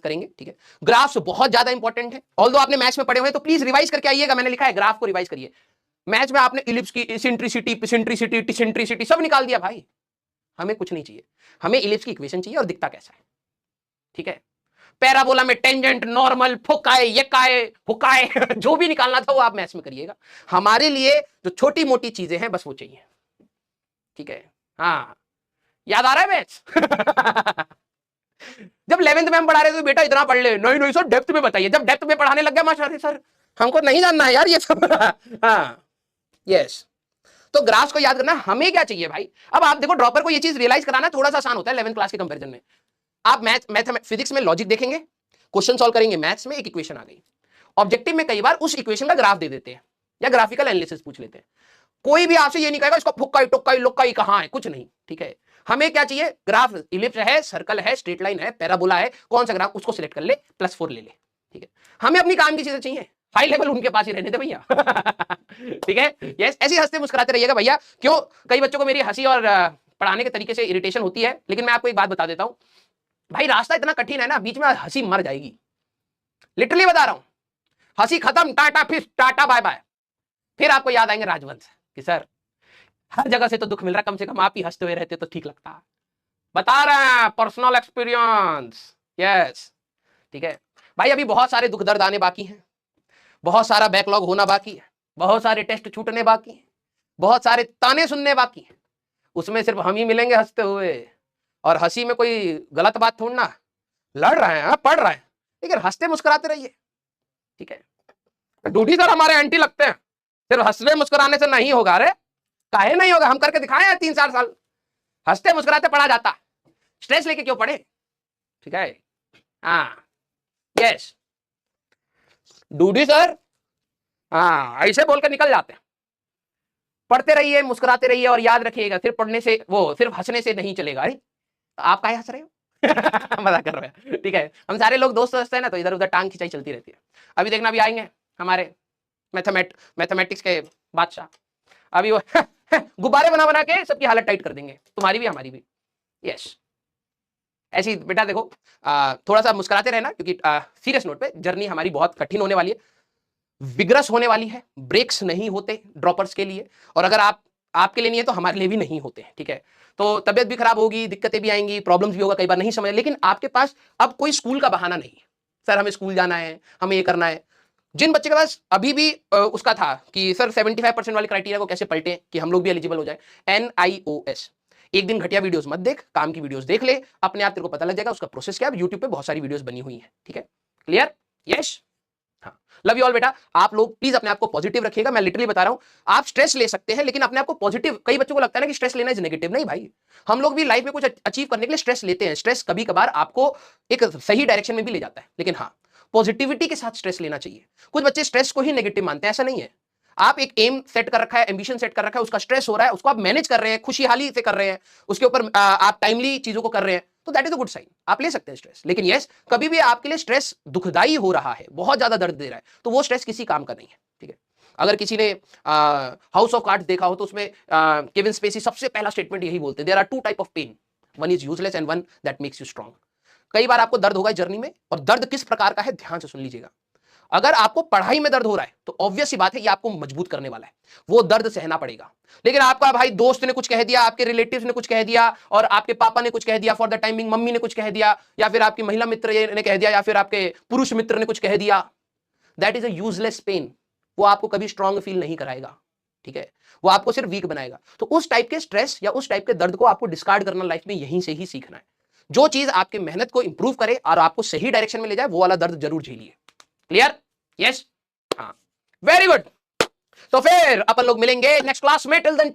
करेंगे, ठीक है। ग्राफ्स बहुत ज्यादा इंपॉर्टेंट है, ऑल्दो आपने मैथ्स में पढ़े हुए तो प्लीज रिवाइज करके आइएगा, मैंने लिखा है ग्राफ को रिवाइज करिए। मैथ्स में आपने इलिप्स की इसेंट्रिसिटी, पिसेंट्रिसिटी, टिसेंट्रिसिटी सब निकाल दिया भाई, हमें कुछ नहीं चाहिए, हमें इलिप्स की इक्वेशन चाहिए और दिखता कैसा है, ठीक है। पैराबोला में टेंजेंट, नॉर्मल, फोकाए, यकाए, हुकाए जो भी निकालना था वो आप मैथ्स में करिएगा। हमारे लिए जो छोटी मोटी चीजें हैं बस वो चाहिए, ठीक है। हाँ, याद आ रहा है मैथ्स जब 11th में हम पढ़ा रहे थे तो बेटा इतना पढ़ ले, नहीं नहीं सर डेप्थ में बताइए, जब डेप्थ में पढ़ाने लग गया मास्टर सर हमको नहीं जानना है यार ये सब हाँ यस। तो ग्राफ्स को याद करना, हमें क्या चाहिए भाई। अब आप देखो ड्रॉपर को ये चीज रियलाइज कराना थोड़ा सा आसान होता है 11th क्लास के कंपैरिजन में। आप फिजिक्स में लॉजिक देखेंगे, क्वेश्चन सॉल्व करेंगे, मैथ्स में एक इक्वेशन आ गई, ऑब्जेक्टिव में कई बार उस इक्वेशन का ग्राफ दे देते हैं या ग्राफिकल एनालिसिस पूछ लेते हैं। कोई भी आपसे ये नहीं कहेगा इसको फुक्काई टुक्काई लुक्काई कहां है, कुछ नहीं, ठीक है। हमें क्या चाहिए, ग्राफ, इलिप्स है, सर्कल है, स्ट्रेट लाइन है, पैराबोला है, कौन सा ग्राफ, उसको सिलेक्ट कर ले, +4 ले ले, ठीक है। हमें अपनी काम की चीजें चाहिए, हाई लेवल उनके पास ही रहने दे भैया ठीक है। यस, ऐसे हंसते मुस्कुराते रहिएगा भैया। क्यों, कई बच्चों को मेरी हंसी और पढ़ाने के तरीके से इरिटेशन होती है, लेकिन मैं आपको एक बात बता देता हूं भाई, रास्ता इतना कठिन है ना, बीच में हंसी मर जाएगी, लिटरली बता रहा हूं। हंसी खत्म, टाटा फिर टाटा बाय बाय, फिर आपको याद आएंगे राजवंश कि सर हर जगह से तो दुख मिल रहा, कम से कम आप ही हंसते हुए रहते तो ठीक लगता। बता रहे हैं, पर्सनल एक्सपीरियंस, यस, ठीक है भाई। अभी बहुत सारे दुख दर्द आने बाकी हैं, बहुत सारा बैकलॉग होना बाकी है, बहुत सारे टेस्ट छूटने बाकी हैं, बहुत सारे ताने सुनने बाकी हैं, उसमें सिर्फ हम ही मिलेंगे हंसते हुए। और हंसी में कोई गलत बात थोड़ना, लड़ रहे हैं, पढ़ रहे हैं, लेकिन हंसते मुस्कुराते रहिए, ठीक है। डूडी सर हमारे एंटी लगते हैं, सिर्फ हंसने मुस्कुराने से नहीं होगा। अरे काहे नहीं होगा, हम करके दिखाए हैं 3-4 साल, हंसते मुस्कुराते पढ़ा जाता, स्ट्रेस लेके क्यों पढ़े, ठीक है। हाँ यस, डूडी सर हाँ ऐसे बोलकर निकल जाते हैं। पढ़ते रहिए, मुस्कुराते रहिए, और याद रखिएगा सिर्फ पढ़ने से, वो सिर्फ हंसने से नहीं चलेगा। अरे आप काहे हंस रहे हो मजाक कर रहे हैं, ठीक है। हम सारे लोग दोस्त हंसते हैं ना, तो इधर उधर टांग खिंचाई चलती रहती है। अभी देखना, अभी आएंगे हमारे मैथमेटिक्स के बादशाह, अभी वो गुब्बारे बना बना के सबकी हालत टाइट कर देंगे, तुम्हारी भी हमारी भी। यस, ऐसी बेटा देखो, थोड़ा सा मुस्कुराते रहना, क्योंकि सीरियस नोट पे जर्नी हमारी बहुत कठिन होने वाली है, विग्रस होने वाली है, ब्रेक्स नहीं होते ड्रॉपर्स के लिए, और अगर आपके लिए नहीं है तो हमारे लिए भी नहीं होते, ठीक है। तो तबियत भी खराब होगी, दिक्कतें भी आएंगी, प्रॉब्लम्स भी होगा, कई बार नहीं समझ, लेकिन आपके पास अब कोई स्कूल का बहाना नहीं है, सर हमें स्कूल जाना है, हमें ये करना है। जिन बच्चे के पास अभी भी उसका था कि सर 75% वाले क्राइटेरिया को कैसे पलटे कि हम लोग भी एलिजिबल हो जाए, NIOS, एक दिन घटिया वीडियोस मत देख, काम की वीडियोस देख ले, अपने आप तेरे को पता लग जाएगा उसका प्रोसेस क्या है। यूट्यूब पे बहुत सारी वीडियोस बनी हुई है, ठीक है, क्लियर, यस। हाँ, लव यू ऑल बेटा। आप लोग प्लीज अपने आप को पॉजिटिव रखिएगा, मैं लिटरली बता रहा हूं, आप स्ट्रेस ले सकते हैं लेकिन अपने आप को पॉजिटिव, कई बच्चों को लगता है ना कि स्ट्रेस लेना इज नेगेटिव, नहीं भाई, हम लोग भी लाइफ में कुछ अचीव करने के लिए स्ट्रेस लेते हैं। स्ट्रेस कभी कभार आपको एक सही डायरेक्शन में भी ले जाता है, लेकिन हाँ, पॉजिटिविटी के साथ स्ट्रेस लेना चाहिए। कुछ बच्चे स्ट्रेस को ही नेगेटिव मानते हैं, ऐसा नहीं है। आप एक एम सेट कर रखा है, एम्बिशन सेट कर रखा है, उसका स्ट्रेस हो रहा है, उसको आप मैनेज कर रहे हैं, खुशहाली से कर रहे हैं, उसके ऊपर आप टाइमली चीजों को कर रहे हैं, तो that is a good sign, आप ले सकते हैं स्ट्रेस। लेकिन यस, कभी भी आपके लिए स्ट्रेस दुखदाई हो रहा है, बहुत ज्यादा दर्द दे रहा है, तो वो स्ट्रेस किसी काम का नहीं है, ठीक है। अगर किसी ने हाउस ऑफ कार्ड्स देखा हो तो उसमें केविन स्पेसी सबसे पहला स्टेटमेंट यही बोलते हैं, there are 2 type of pain, one is useless and one that makes you strong. कई बार आपको दर्द होगा जर्नी में, और दर्द किस प्रकार का है ध्यान से सुन लीजिएगा। अगर आपको पढ़ाई में दर्द हो रहा है तो ऑब्वियस सी बात है ये आपको मजबूत करने वाला है, वो दर्द सहना पड़ेगा। लेकिन आपका भाई दोस्त ने कुछ कह दिया, आपके रिलेटिव्स ने कुछ कह दिया, और आपके पापा ने कुछ कह दिया, फॉर द टाइमिंग मम्मी ने कुछ कह दिया, या फिर आपकी महिला मित्र ने कह दिया, या फिर आपके पुरुष मित्र ने कुछ कह दिया, that is a useless pain. वो आपको कभी स्ट्रांग फील नहीं कराएगा, ठीक है, वो आपको सिर्फ वीक बनाएगा। तो उस टाइप के स्ट्रेस या उस टाइप के दर्द को आपको डिस्कार्ड करना लाइफ में यहीं से ही सीखना है। जो चीज आपकी मेहनत को इंप्रूव करे और आपको सही डायरेक्शन में ले जाए, वो वाला दर्द जरूर झेलिए। क्लियर, यस, हाँ, वेरी गुड। तो फिर अपन लोग मिलेंगे नेक्स्ट क्लास में, टिल देन